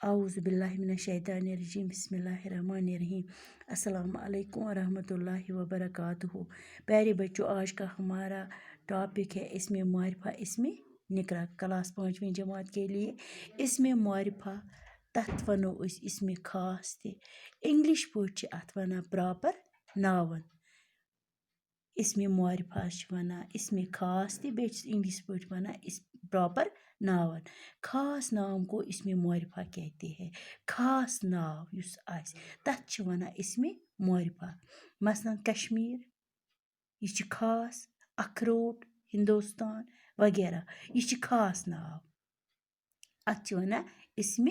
اعوذ باللہ من الشیطان الرجیم بسم اللہ الرحمن الرحیم السلام علیکم ورحمۃ اللہ وبرکاتہ. پیارے بچوں، آج کا ہمارا ٹاپک ہے اسم معرفہ اسم نکرہ. کلاس 5ویں جماعت کے لیے اسم معرفہ تتھ ونو أسۍ اسم خاص تہِ. انگلش پٲٹھۍ چھِ اتھ ونان پراپر ناون. اسم معرفہ چھِ ونان اسم خاص تہِ، بیٚیہِ چھِس انگلش پٲٹھۍ ونان پراپر ناون. خاص نام کو اسم معرفہ کہتے ہیں. خاص ناو یُس آسہِ تتھ چھِ ونان اسم معرفہ. مثلاً کشمیر، یہ چھِ خاص. اخروٹ، ہندوستان وغیرہ، یہ چھِ خاص ناو. اتھ چھِ ونان اسم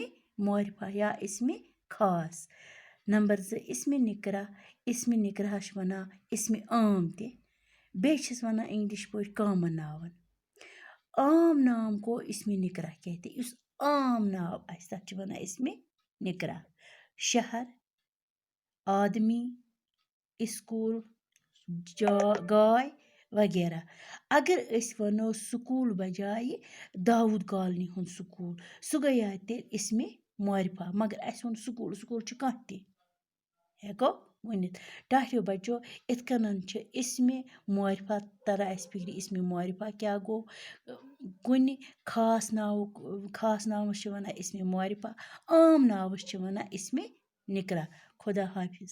معرفہ یا اسم خاص. نمبر 2 اسم نکرہ. اسم نکرہ چھِ ونان اسم عام تہِ، بیٚیہِ چھِس ونان انگلش پٲٹھۍ کامن ناون. عام نام کو اسم نکرہ کہتے. یُس عام ناو آسہِ تتھ چھِ ونان اسم نکرہ. شہر، آدمی، اسکول، گاے وغیرہ. اگر أسۍ ونو سکوٗل بجایہِ داوود کالنی ہُنٛد سکوٗل، سُہ گٔیا تیٚلہِ اسم معرفہ. مگر اَسہِ ووٚن سکوٗل، سکوٗل چھُ کانٛہہ تہِ ہٮ۪کو ؤنِتھ. ٹاٹھیو بچو اِتھ کٔنن چھِ اسم معرفہ تران اَسہِ فِکرِ. اسم معرفہ کیٛاہ گوٚو؟ کُنہِ خاص ناوس چھِ ونان اسم معرفہ، عام ناوس چھِ ونان اسم نکرہ. خدا حافظ.